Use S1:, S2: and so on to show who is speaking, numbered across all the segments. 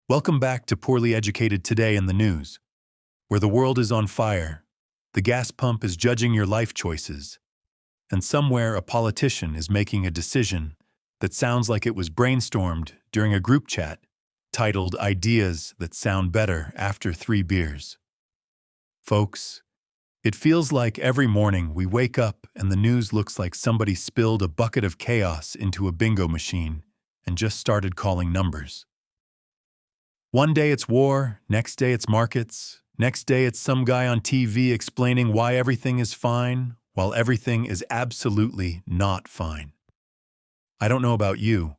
S1: Welcome back to Poorly Educated Today in the News, where the world is on fire, the gas pump is judging your life choices, and somewhere a politician is making a decision that sounds like it was brainstormed during a group chat titled Ideas That Sound Better After 3 Beers. Folks, it feels like every morning we wake up and the news looks like somebody spilled a bucket of chaos into a bingo machine and just started calling numbers. One day it's war, next day it's markets, next day it's some guy on TV explaining why everything is fine, while everything is absolutely not fine. I don't know about you,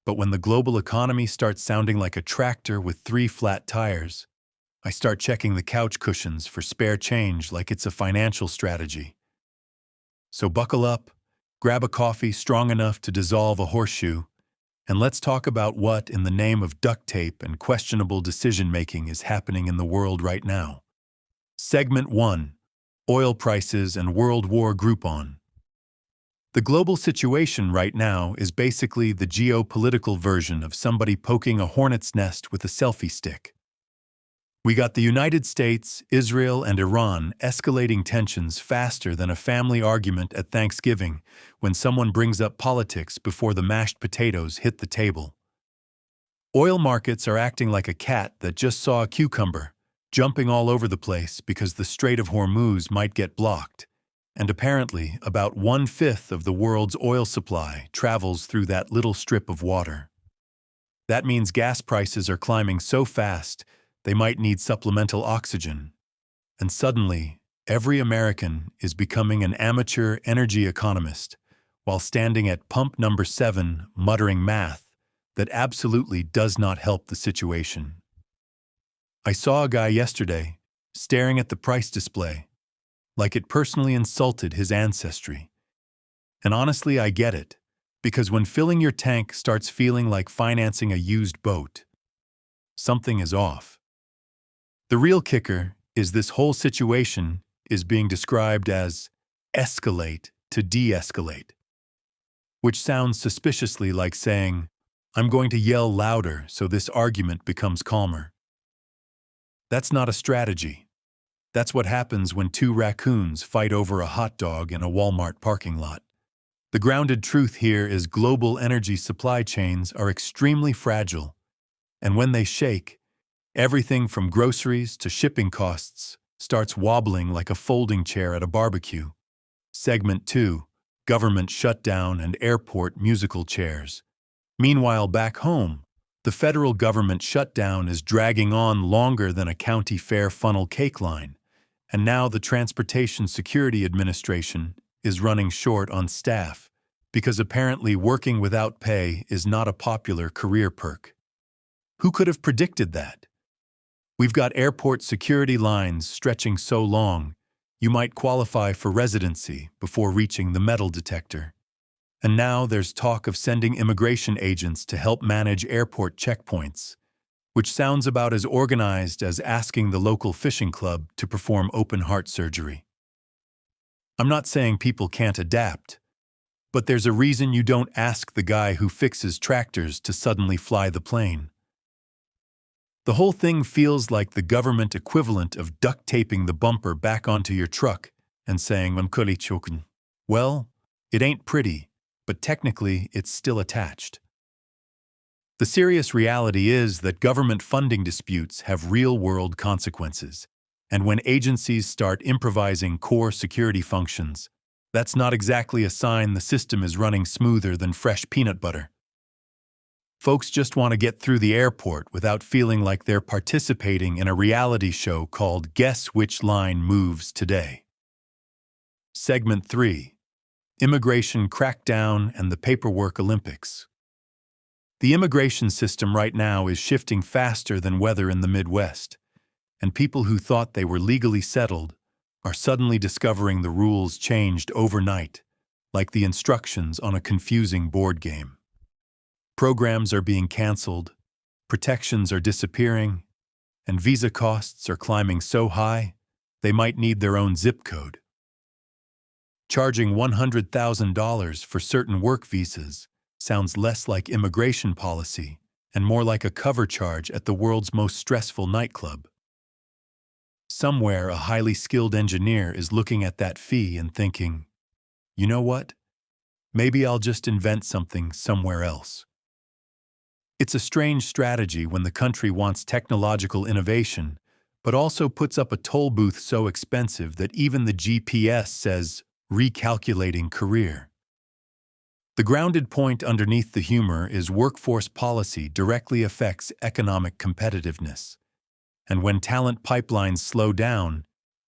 S1: but when the global economy starts sounding like a tractor with 3 flat tires, I start checking the couch cushions for spare change like it's a financial strategy. So buckle up, grab a coffee strong enough to dissolve a horseshoe, and let's talk about what, in the name of duct tape and questionable decision-making, is happening in the world right now. Segment 1. Oil Prices and World War Groupon. The global situation right now is basically the geopolitical version of somebody poking a hornet's nest with a selfie stick. We got the United States, Israel, and Iran escalating tensions faster than a family argument at Thanksgiving when someone brings up politics before the mashed potatoes hit the table. Oil markets are acting like a cat that just saw a cucumber, jumping all over the place because the Strait of Hormuz might get blocked, and apparently about 1/5 of the world's oil supply travels through that little strip of water. That means gas prices are climbing so fast they might need supplemental oxygen. And suddenly, every American is becoming an amateur energy economist while standing at pump number 7 muttering math that absolutely does not help the situation. I saw a guy yesterday staring at the price display like it personally insulted his ancestry. And honestly, I get it, because when filling your tank starts feeling like financing a used boat, something is off. The real kicker is this whole situation is being described as escalate to de-escalate, which sounds suspiciously like saying, I'm going to yell louder so this argument becomes calmer. That's not a strategy. That's what happens when 2 raccoons fight over a hot dog in a Walmart parking lot. The grounded truth here is global energy supply chains are extremely fragile, and when they shake, everything from groceries to shipping costs starts wobbling like a folding chair at a barbecue. Segment 2. Government shutdown and airport musical chairs. Meanwhile, back home, the federal government shutdown is dragging on longer than a county fair funnel cake line, and now the Transportation Security Administration is running short on staff because apparently working without pay is not a popular career perk. Who could have predicted that? We've got airport security lines stretching so long, you might qualify for residency before reaching the metal detector. And now there's talk of sending immigration agents to help manage airport checkpoints, which sounds about as organized as asking the local fishing club to perform open-heart surgery. I'm not saying people can't adapt, but there's a reason you don't ask the guy who fixes tractors to suddenly fly the plane. The whole thing feels like the government equivalent of duct taping the bumper back onto your truck and saying, well, it ain't pretty, but technically it's still attached. The serious reality is that government funding disputes have real-world consequences, and when agencies start improvising core security functions, that's not exactly a sign the system is running smoother than fresh peanut butter. Folks just want to get through the airport without feeling like they're participating in a reality show called Guess Which Line Moves Today. Segment 3. Immigration Crackdown and the Paperwork Olympics. The immigration system right now is shifting faster than weather in the Midwest, and people who thought they were legally settled are suddenly discovering the rules changed overnight, like the instructions on a confusing board game. Programs are being canceled, protections are disappearing, and visa costs are climbing so high they might need their own zip code. Charging $100,000 for certain work visas sounds less like immigration policy and more like a cover charge at the world's most stressful nightclub. Somewhere, a highly skilled engineer is looking at that fee and thinking, you know what? Maybe I'll just invent something somewhere else. It's a strange strategy when the country wants technological innovation, but also puts up a toll booth so expensive that even the GPS says, recalculating career. The grounded point underneath the humor is workforce policy directly affects economic competitiveness. And when talent pipelines slow down,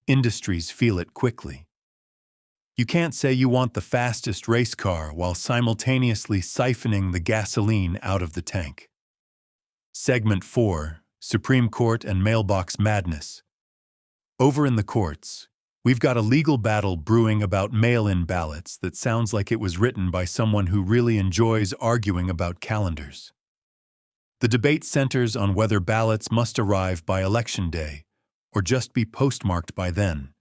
S1: industries feel it quickly. You can't say you want the fastest race car while simultaneously siphoning the gasoline out of the tank. Segment 4, Supreme Court and Mailbox Madness. Over in the courts, we've got a legal battle brewing about mail-in ballots that sounds like it was written by someone who really enjoys arguing about calendars. The debate centers on whether ballots must arrive by Election Day or just be postmarked by then,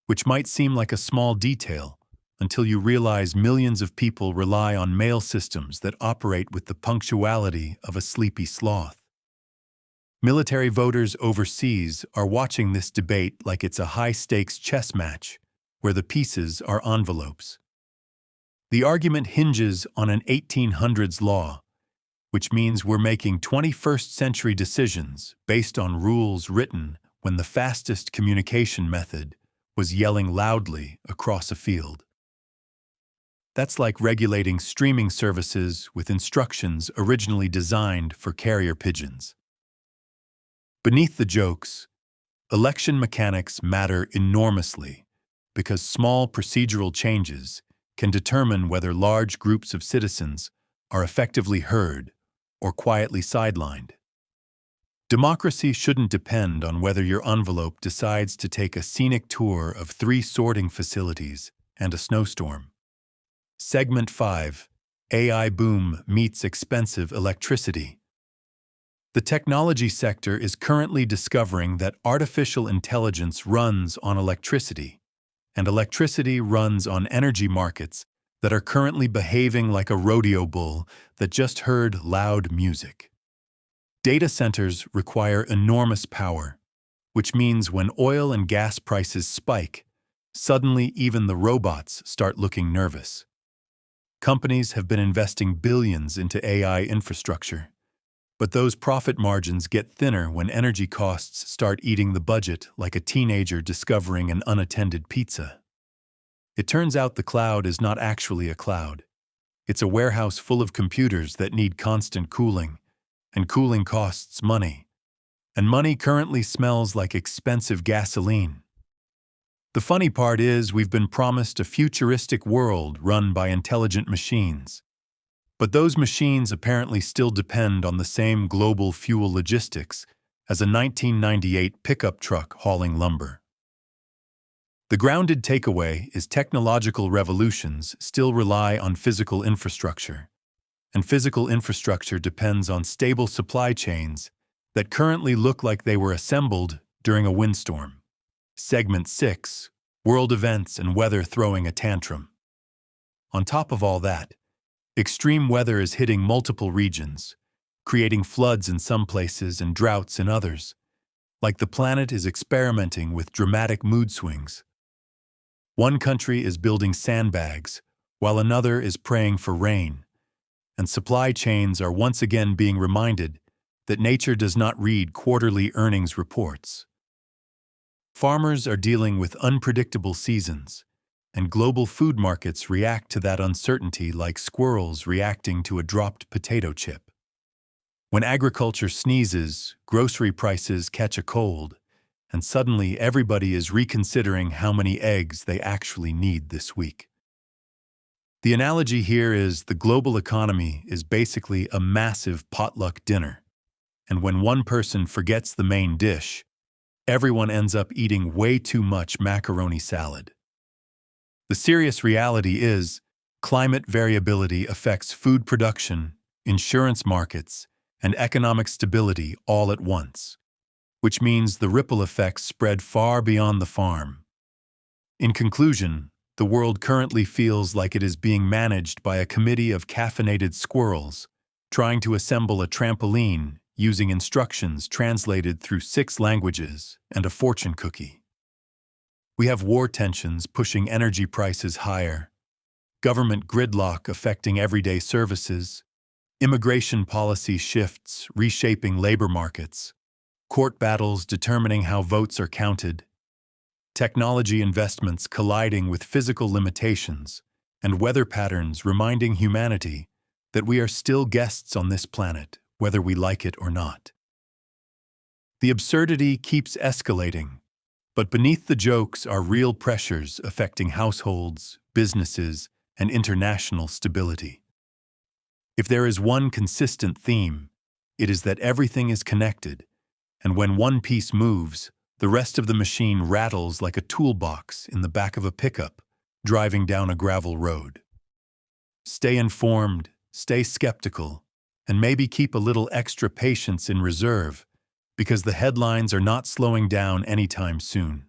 S1: which might seem like a small detail until you realize millions of people rely on mail systems that operate with the punctuality of a sleepy sloth. Military voters overseas are watching this debate like it's a high-stakes chess match where the pieces are envelopes. The argument hinges on an 1800s law, which means we're making 21st century decisions based on rules written when the fastest communication method was yelling loudly across a field. That's like regulating streaming services with instructions originally designed for carrier pigeons. Beneath the jokes, election mechanics matter enormously because small procedural changes can determine whether large groups of citizens are effectively heard or quietly sidelined. Democracy shouldn't depend on whether your envelope decides to take a scenic tour of 3 sorting facilities and a snowstorm. Segment 5, AI boom meets expensive electricity. The technology sector is currently discovering that artificial intelligence runs on electricity, and electricity runs on energy markets that are currently behaving like a rodeo bull that just heard loud music. Data centers require enormous power, which means when oil and gas prices spike, suddenly even the robots start looking nervous. Companies have been investing billions into AI infrastructure, but those profit margins get thinner when energy costs start eating the budget like a teenager discovering an unattended pizza. It turns out the cloud is not actually a cloud. It's a warehouse full of computers that need constant cooling, and cooling costs money. And money currently smells like expensive gasoline. The funny part is we've been promised a futuristic world run by intelligent machines. But those machines apparently still depend on the same global fuel logistics as a 1998 pickup truck hauling lumber. The grounded takeaway is technological revolutions still rely on physical infrastructure, and physical infrastructure depends on stable supply chains that currently look like they were assembled during a windstorm. Segment 6, World Events and Weather Throwing a Tantrum. On top of all that, extreme weather is hitting multiple regions, creating floods in some places and droughts in others, like the planet is experimenting with dramatic mood swings. One country is building sandbags, while another is praying for rain, and supply chains are once again being reminded that nature does not read quarterly earnings reports. Farmers are dealing with unpredictable seasons, and global food markets react to that uncertainty like squirrels reacting to a dropped potato chip. When agriculture sneezes, grocery prices catch a cold, and suddenly everybody is reconsidering how many eggs they actually need this week. The analogy here is the global economy is basically a massive potluck dinner, and when one person forgets the main dish, everyone ends up eating way too much macaroni salad. The serious reality is, climate variability affects food production, insurance markets, and economic stability all at once, which means the ripple effects spread far beyond the farm. In conclusion, the world currently feels like it is being managed by a committee of caffeinated squirrels trying to assemble a trampoline using instructions translated through 6 languages and a fortune cookie. We have war tensions pushing energy prices higher, government gridlock affecting everyday services, immigration policy shifts reshaping labor markets, court battles determining how votes are counted, technology investments colliding with physical limitations, and weather patterns reminding humanity that we are still guests on this planet, whether we like it or not. The absurdity keeps escalating, but beneath the jokes are real pressures affecting households, businesses, and international stability. If there is one consistent theme, it is that everything is connected, and when one piece moves, the rest of the machine rattles like a toolbox in the back of a pickup driving down a gravel road. Stay informed, stay skeptical, and maybe keep a little extra patience in reserve, because the headlines are not slowing down anytime soon.